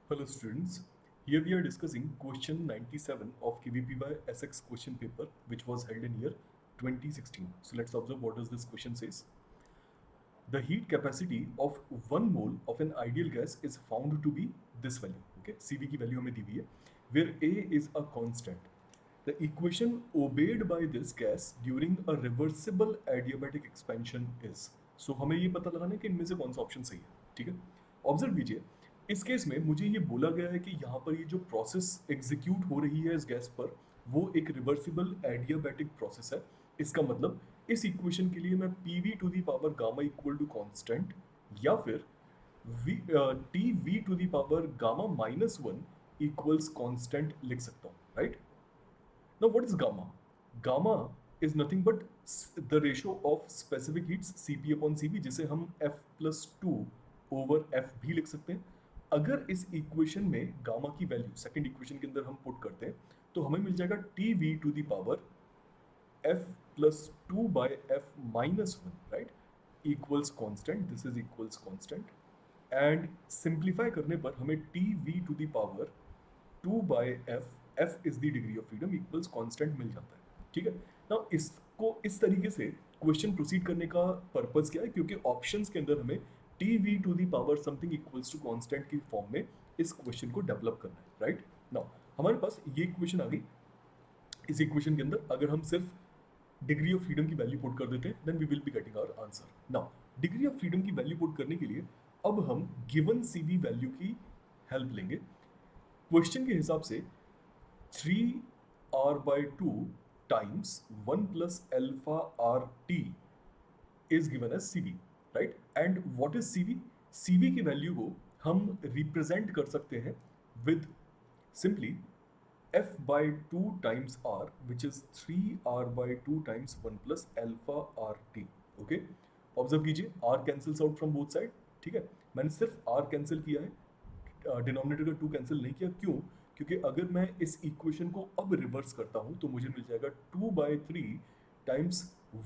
Hello students, here we are discussing question 97 of KVPY SX question paper which was held in year 2016. So let's observe what does this question says. The heat capacity of 1 mole of an ideal gas is found to be this value. Okay, CV की value हमें दी हुई है where A is a constant. The equation obeyed by this gas during a reversible adiabatic expansion is. So हमें ये पता लगाना है कि इनमें से कौन सा ऑप्शन सही है. ठीक है, ऑब्जर्व कीजिए. इस केस में मुझे ये बोला गया है कि यहाँ पर ये जो प्रोसेस एग्जीक्यूट हो रही है इस गैस पर वो एक रिवर्सिबल एडियाबैटिक प्रोसेस है. इसका मतलब इस इक्वेशन के लिए मैं P V to the power gamma equal to constant या फिर T V to the power gamma minus one equals constant लिख सकता हूँ. Right. Now, what is gamma? Gamma is nothing but the ratio of specific heats Cp upon Cv जिसे हम F plus 2 over F भी लिख सकते हैं. अगर इस इक्वेशन में गामा की वैल्यू सेकेंड इक्वेशन के अंदर हम पुट करते हैं तो हमें मिल जाएगा T V to the power F plus 2 by F minus 1, right? Equals constant. This is equals constant. And simplify करने पर हमें T V to the power 2 by f is the degree of freedom equals constant मिल जाता है. ठीक है. Now इसको इस तरीके से क्वेश्चन प्रोसीड करने का पर्पस क्या है, क्योंकि ऑप्शंस के अंदर हमें T V to the power something equals to constant की फॉर्म में इस क्वेश्चन को डेवलप करना है. राइट. नाउ हमारे पास ये इक्वेशन आ गई. इस इक्वेशन के अंदर अगर हम सिर्फ डिग्री ऑफ फ्रीडम की वैल्यू पुट कर देते हैं then we will be getting our answer. Now degree of freedom की वैल्यू पुट करने के लिए अब हम गिवन सीवी वैल्यू की हेल्प लेंगे. क्वेश्चन के हिसाब से 3r by 2 times 1 plus alpha rt is given as CV, right? And what is CV? CV की वैल्यू को हम रिप्रेजेंट कर सकते हैं with simply f by 2 times r which is 3r by 2 times 1 plus alpha rt. Okay, observe कीजिए r cancels out from both side. ठीक है, मैंने सिर्फ r कैंसिल किया है, डिनोमिनेटर का 2 कैंसिल नहीं किया. क्यों? क्योंकि अगर मैं इस इक्वेशन को अब रिवर्स करता हूं तो मुझे मिल जाएगा 2 by 3 times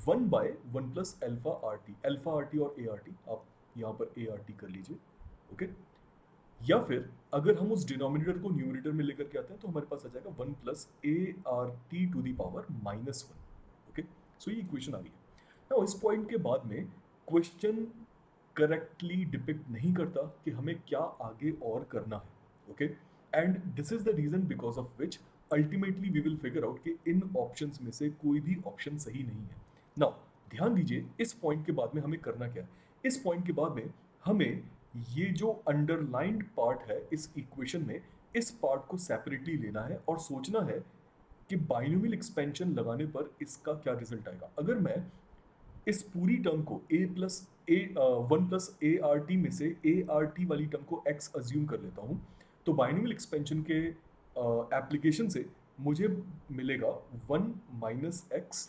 1 by 1 plus alpha R T. Alpha R T और ए आर टी आप यहाँ पर ए आर टी कर लीजिए. ओके. या फिर अगर हम उस डिनोमिनेटर को न्यूमरेटर में लेकर के आते हैं तो हमारे पास आ जाएगा 1 plus a are t to the power minus 1. Okay, so ये इक्वेशन आ गई है. नाउ इस पॉइंट के बाद में क्वेश्चन करेक्टली डिपिक्ट नहीं करता कि हमें क्या आगे और करना है. Okay, and this is the reason because of which ultimately we will figure out कि इन ऑप्शंस में से कोई भी ऑप्शन सही नहीं है. नाउ ध्यान दीजिए इस पॉइंट के बाद में हमें करना क्या है. इस पॉइंट के बाद में हमें ये जो अंडरलाइंड पार्ट है इस इक्वेशन में इस पार्ट को सेपरेटली लेना है और सोचना है कि बाइनोमियल एक्सपेंशन लगाने पर इसका क्या रिजल्ट आएगा. अगर मैं इस पूरी टर्म को a plus A 1 plus a R T में से ए आर टी वाली टर्म को x अज्यूम कर लेता हूँ तो बाइनोमियल एक्सपेंशन के एप्लीकेशन से मुझे मिलेगा 1 minus x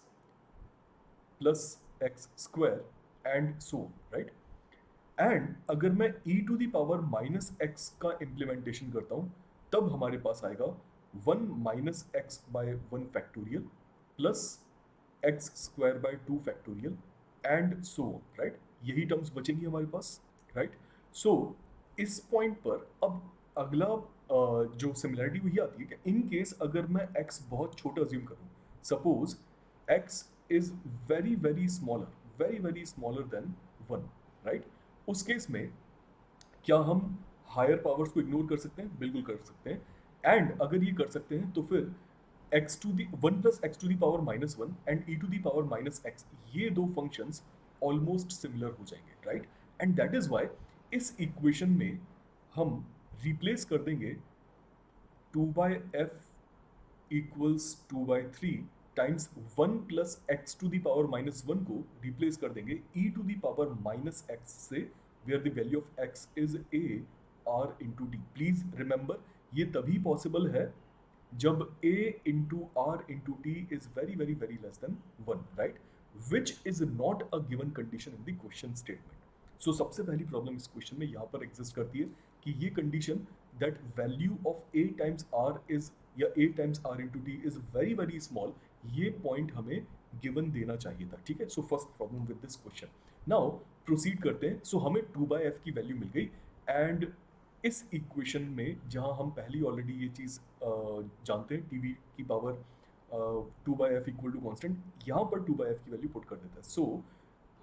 plus x square and so, right. एंड अगर मैं e to the power minus x का इम्प्लीमेंटेशन करता हूँ तब हमारे पास आएगा 1 minus x by 1 factorial plus x square by 2 factorial and so, right. यही टर्म्स बचेंगी हमारे पास. राइट. सो इस पॉइंट पर अब अगला जो सिमिलरिटी वही आती है कि इन केस अगर मैं x बहुत छोटा अज्यूम करूं, suppose x is very very smaller than 1, right. उस केस में क्या हम हायर पावर्स को इग्नोर कर सकते हैं? बिल्कुल कर सकते हैं. एंड अगर ये कर सकते हैं तो फिर x to the 1 plus x to the power minus 1 and e to the power minus x, ये दो फंक्शंस ऑलमोस्ट सिमिलर हो जाएंगे, right. And that is why इस इक्वेशन में हम रिप्लेस कर देंगे 2 by F equals 2 by 3 times 1 plus x to the power minus 1 को रिप्लेस कर देंगे e to the power minus x से, where the value of x is a r into d. Please remember ये तभी possible है जब a into r into t is very very very less than 1, right, which is not a given condition in the question statement. So सबसे पहली problem इस question में यहाँ पर एग्जिस्ट करती है कि ये condition that value of a times r is या a times r into t is very very small, ये पॉइंट हमें गिवन देना चाहिए था. ठीक है, so first problem with this question. Now proceed करते हैं. सो हमें 2 बाय एफ की वैल्यू मिल गई एंड इस इक्वेशन में जहाँ हम पहले ऑलरेडी ये चीज़ जानते हैं, टी वी की power 2/f equal to constant, यहाँ पर 2/f की वैल्यू पुट कर देता है। सो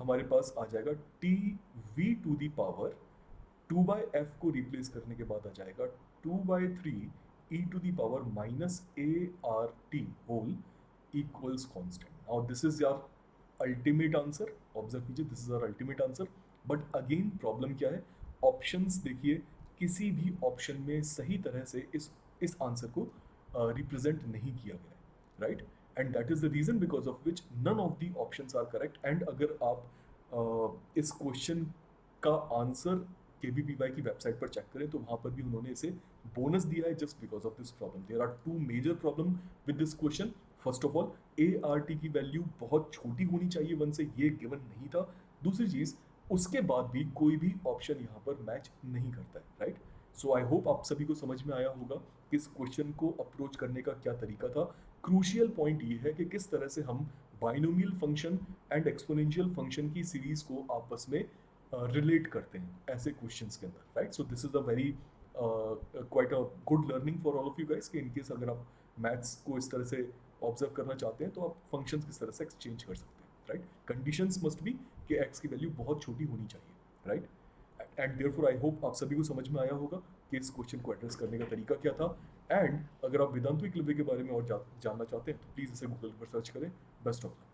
हमारे पास आ जाएगा T V to the power 2/f को रिप्लेस करने के बाद आ जाएगा 2/3 e to the power minus a are t whole equals constant. Now this is your ultimate answer, observe कीजिए, this is our ultimate answer. But again problem क्या है, options देखिए, किसी भी ऑप्शन में सही तरह से इस आंसर को रिप्रेजेंट नहीं किया गया है, right? And that is the reason because of which none of the options are correct. एंड अगर आप इस क्वेश्चन का आंसर केवीपीवाई की वेबसाइट पर चेक करें तो वहाँ पर भी उन्होंने इसे बोनस दिया है just because of this problem. There are two major problem with this question. First of all, A are T की वैल्यू बहुत छोटी होनी चाहिए 1 से, ये गिवन नहीं था। दूसरी चीज़, उसके बाद भी कोई भी ऑप्शन यहाँ पर मैच नहीं करता है, राइट? सो आई होप आप सभी को समझ में आया होगा कि इस क्वेश्चन को अप्रोच करने का क्या तरीका था। क्रूशियल पॉइंट ये है कि किस तरह से हम binomial function and exponential function की सीरीज को आपस में रिलेट करते हैं ऐसे क्वेश्चंस के अंदर, right? So this is a very quite a good learning for all of you guys कि इनकेस अगर आप मैथ्स को इस तरह से ऑब्जर्व करना चाहते हैं तो आप फंक्शंस किस तरह से एक्सचेंज कर सकते हैं, राइट? कंडीशंस मस्ट बी कि एक्स की वैल्यू बहुत छोटी होनी चाहिए, right? And therefore I hope आप सभी को समझ में आया होगा कि इस क्वेश्चन को एड्रेस करने का तरीका क्या था। एंड अगर आप वेदांतु एकलव्य के बारे में और जानना चाहते हैं तो प्लीज़ इसे गूगल पर सर्च करें। Best of luck.